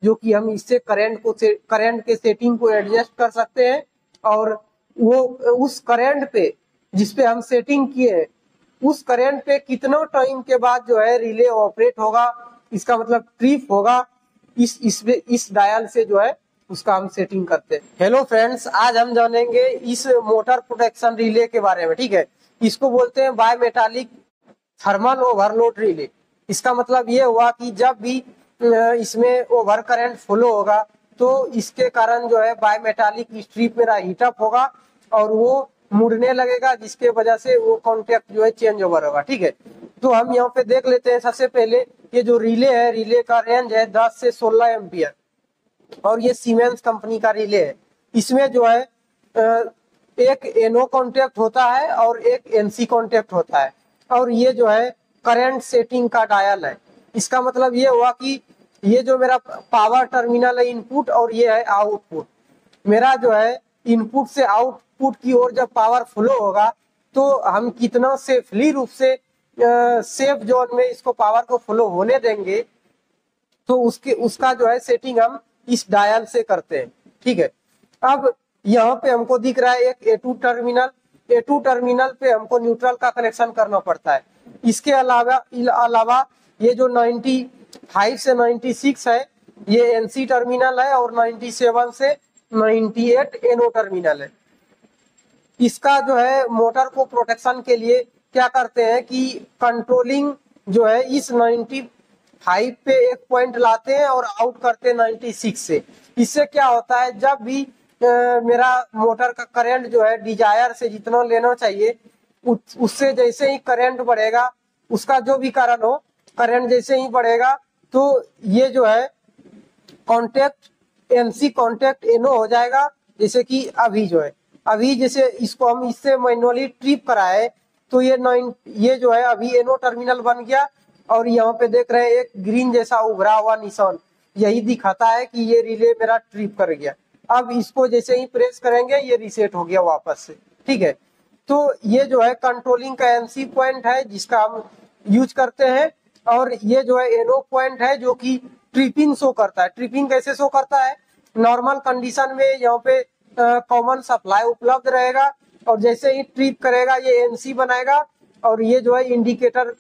जो कि हम इससे करंट के सेटिंग को एडजस्ट कर सकते हैं, और वो उस करंट पे जिसपे हम सेटिंग किए हैं उस करंट पे कितना टाइम के बाद जो है रिले ऑपरेट होगा, इसका मतलब ट्रिप होगा, इस डायल से जो है उसका हम सेटिंग करते हैं। हेलो फ्रेंड्स, आज हम जानेंगे इस मोटर प्रोटेक्शन रिले के बारे में। ठीक है, इसको बोलते हैं बायमेटालिक थर्मल ओवरलोड रिले। इसका मतलब ये हुआ कि जब भी इसमें ओवर करंट फ्लो होगा तो इसके कारण जो है बायमेटालिक स्ट्रिप मेरा हीटअप होगा और वो मुड़ने लगेगा, जिसके वजह से वो कॉन्टेक्ट जो है चेंज ओवर होगा। ठीक है, तो हम यहाँ पे देख लेते हैं। सबसे पहले ये जो रिले है, रिले का रेंज है 10 से 16 एम्पियर और ये सीमेंस कंपनी का रिले है। इसमें जो है एक एनो कॉन्टेक्ट होता है और एक एनसी कॉन्टेक्ट होता है, और ये जो है करंट सेटिंग का डायल है। इसका मतलब ये हुआ कि ये जो मेरा पावर टर्मिनल है इनपुट और ये है आउटपुट। मेरा जो है इनपुट से आउटपुट की ओर जब पावर फ्लो होगा तो हम कितना सेफली रूप से सेफ जोन में इसको पावर को फ्लो होने देंगे, तो उसका जो है सेटिंग हम इस डायल से करते हैं। ठीक है, अब यहाँ पे हमको दिख रहा है एक A2 टर्मिनल पे हमको न्यूट्रल का कनेक्शन करना पड़ता है। इसके अलावा ये जो 95 से 96 है ये एनसी टर्मिनल है और 97 से 98 एनओ टर्मिनल है। इसका जो है मोटर को प्रोटेक्शन के लिए क्या करते हैं कि कंट्रोलिंग जो है इस 95 पे एक पॉइंट लाते हैं और आउट करते हैं 96 से। इससे क्या होता है, जब भी मेरा मोटर का करंट जो है डिजायर से जितना लेना चाहिए उससे जैसे ही करंट बढ़ेगा, उसका जो भी कारण हो, करंट जैसे ही बढ़ेगा तो ये जो है कॉन्टेक्ट एनसी कॉन्टेक्ट एनो हो जाएगा। जैसे कि अभी जो है, अभी जैसे इसको हम इससे मैनुअली ट्रिप कराए तो ये जो है अभी एनो टर्मिनल बन गया और यहाँ पे देख रहे हैं एक ग्रीन जैसा उभरा हुआ निशान, यही दिखाता है कि ये रिले मेरा ट्रिप कर गया। अब इसको जैसे ही प्रेस करेंगे ये रीसेट हो गया वापस से। ठीक है, तो ये जो है कंट्रोलिंग का एनसी पॉइंट है जिसका हम यूज करते हैं, और ये जो है एनो पॉइंट है जो कि ट्रिपिंग शो करता है। ट्रिपिंग कैसे शो करता है, नॉर्मल कंडीशन में यहाँ पे कॉमन सप्लाई उपलब्ध रहेगा और जैसे ही ट्रिप करेगा ये एनसी बनाएगा और ये जो है इंडिकेटर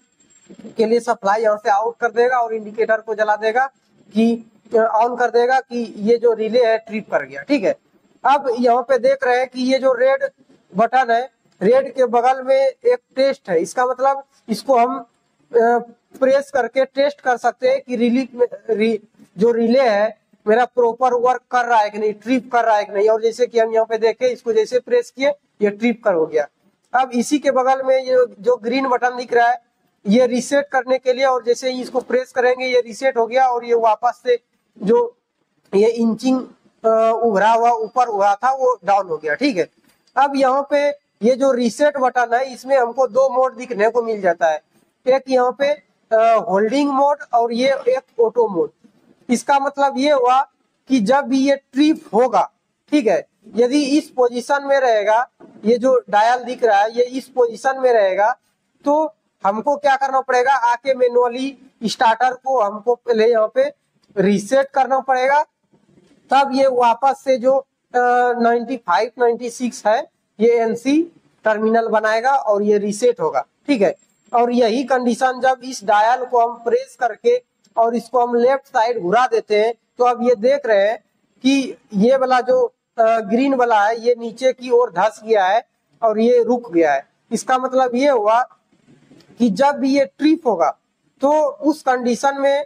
के लिए सप्लाई यहाँ से आउट कर देगा और इंडिकेटर को जला देगा कि ऑन कर देगा कि ये जो रिले है ट्रिप कर गया। ठीक है, अब यहाँ पे देख रहे हैं कि ये जो रेड बटन है, रेड के बगल में एक टेस्ट है। इसका मतलब इसको हम प्रेस करके टेस्ट कर सकते हैं कि जो रिले है मेरा प्रॉपर वर्क कर रहा है कि नहीं, ट्रिप कर रहा है कि नहीं। और जैसे कि हम यहाँ पे देखें, इसको जैसे प्रेस किए ये ट्रिप कर हो गया। अब इसी के बगल में ये जो ग्रीन बटन दिख रहा है ये रीसेट करने के लिए, और जैसे ही इसको प्रेस करेंगे ये रीसेट हो गया और ये वापस से जो ये इंचिंग उभरा हुआ ऊपर हुआ था वो डाउन हो गया। ठीक है, अब यहाँ पे ये जो रीसेट बटन है इसमें हमको दो मोड दिखने को मिल जाता है, एक यहाँ पे होल्डिंग मोड और ये एक ऑटो मोड। इसका मतलब ये हुआ कि जब भी ये ट्रिप होगा, ठीक है, यदि इस पोजीशन में रहेगा, ये जो डायल दिख रहा है ये इस पोजीशन में रहेगा, तो हमको क्या करना पड़ेगा, आके मैनुअली स्टार्टर को हमको पहले यहाँ पे रीसेट करना पड़ेगा, तब ये वापस से जो 95 96 है ये एनसी टर्मिनल बनाएगा और ये रीसेट होगा। ठीक है, और यही कंडीशन जब इस डायल को हम प्रेस करके और इसको हम लेफ्ट साइड घुरा देते हैं तो अब ये देख रहे हैं कि ये वाला जो ग्रीन वाला है ये नीचे की ओर धंस गया है और ये रुक गया है। इसका मतलब ये हुआ कि जब भी ये ट्रिप होगा तो उस कंडीशन में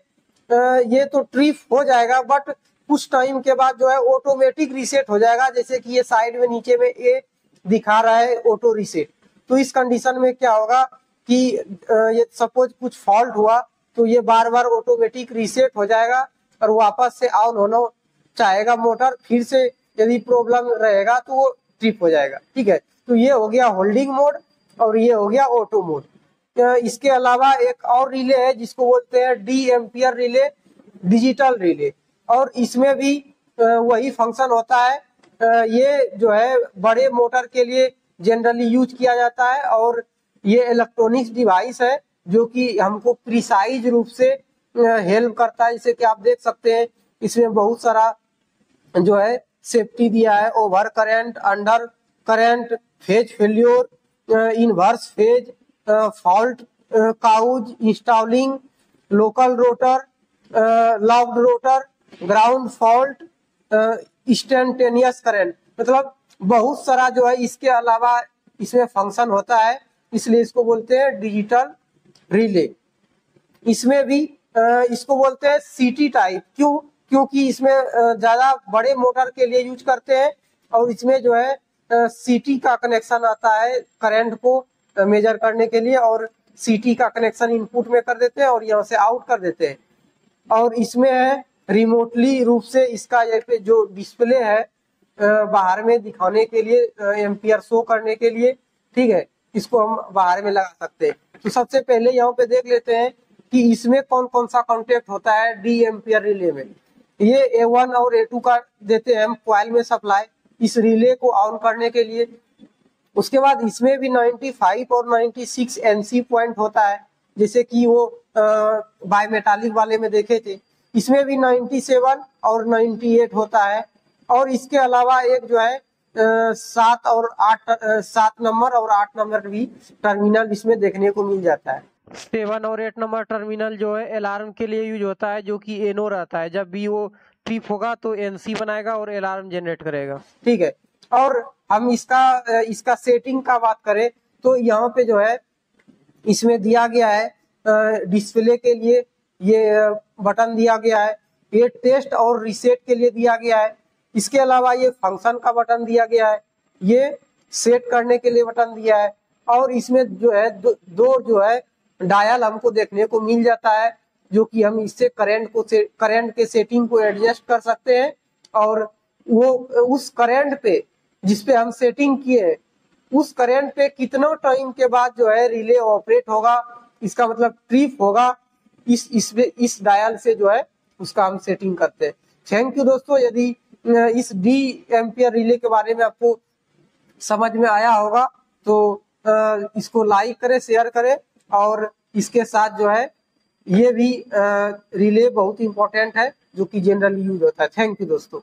ये तो ट्रिप हो जाएगा, बट कुछ टाइम के बाद जो है ऑटोमेटिक रीसेट हो जाएगा। जैसे कि ये साइड में नीचे में ए दिखा रहा है ऑटो रीसेट, तो इस कंडीशन में क्या होगा कि ये सपोज कुछ फॉल्ट हुआ तो ये बार बार ऑटोमेटिक रीसेट हो जाएगा और वापस से ऑन होना चाहेगा मोटर, फिर से यदि प्रॉब्लम रहेगा तो वो ट्रिप हो जाएगा। ठीक है, तो ये हो गया होल्डिंग मोड और ये हो गया ऑटो मोड। इसके अलावा एक और रिले है जिसको बोलते हैं D ampere relay, digital relay, और इसमें भी वही फंक्शन होता है। ये जो है बड़े मोटर के लिए जनरली यूज किया जाता है और ये इलेक्ट्रॉनिक्स डिवाइस है जो कि हमको प्रिसाइज रूप से हेल्प करता है। जैसे कि आप देख सकते हैं इसमें बहुत सारा जो है सेफ्टी दिया है, over current, under current, phase failure, inverse phase, fault cause, installing, local rotor, locked rotor, ground fault, instantaneous current, मतलब बहुत सारा जो है इसके अलावा इसमें फंक्शन होता है, इसलिए इसको बोलते हैं डिजिटल रिले। इसमें भी इसको बोलते हैं सीटी टाइप, क्योंकि इसमें ज्यादा बड़े मोटर के लिए यूज करते हैं और इसमें जो है सीटी का कनेक्शन आता है करंट को मेजर करने के लिए, और सीटी का कनेक्शन इनपुट में कर देते हैं और यहाँ से आउट कर देते हैं। और इसमें है रिमोटली रूप से इसका यहाँ पे जो डिस्प्ले है बाहर में दिखाने के लिए, एम्पियर शो करने के लिए, ठीक है, इसको हम बाहर में लगा सकते हैं। तो सबसे पहले यहाँ पे देख लेते हैं कि इसमें कौन कौन सा कॉन्टेक्ट होता है डी एम्पियर रिले में। ये A1 और A2 का देते हैं हम कॉइल में सप्लाई इस रिले को ऑन करने के लिए। उसके बाद इसमें भी 95 और 96 NC पॉइंट होता है, जैसे कि वो बायमेटालिक वाले में देखे थे। इसमें भी 97 और 98 होता है, और इसके अलावा एक जो है 7 नंबर और 8 नंबर भी टर्मिनल इसमें देखने को मिल जाता है। 7 और 8 नंबर टर्मिनल जो है अलार्म के लिए यूज होता है, जो कि एनो रहता है। जब भी वो ट्रिप होगा तो एनसी बनाएगा और अलार्म जनरेट करेगा, ठीक है। और हम इसका सेटिंग का बात करें तो यहाँ पे जो है इसमें दिया गया है डिस्प्ले के लिए ये बटन दिया गया है, ये टेस्ट और रीसेट के लिए दिया गया है। इसके अलावा ये फंक्शन का बटन दिया गया है, ये सेट करने के लिए बटन दिया है, और इसमें जो है दो जो है डायल हमको देखने को मिल जाता है, जो कि हम इससे करंट के सेटिंग को एडजस्ट कर सकते हैं, और वो उस करंट पे जिसपे हम सेटिंग किए हैं उस करंट पे कितना टाइम के बाद जो है रिले ऑपरेट होगा, इसका मतलब ट्रिप होगा, इस डायल से जो है उसका हम सेटिंग करते हैं। थैंक यू दोस्तों। यदि इस डी एम्पियर रिले के बारे में आपको समझ में आया होगा तो इसको लाइक करें, शेयर करें, और इसके साथ जो है ये भी रिले बहुत इंपॉर्टेंट है जो कि जनरली यूज होता है। थैंक यू दोस्तों।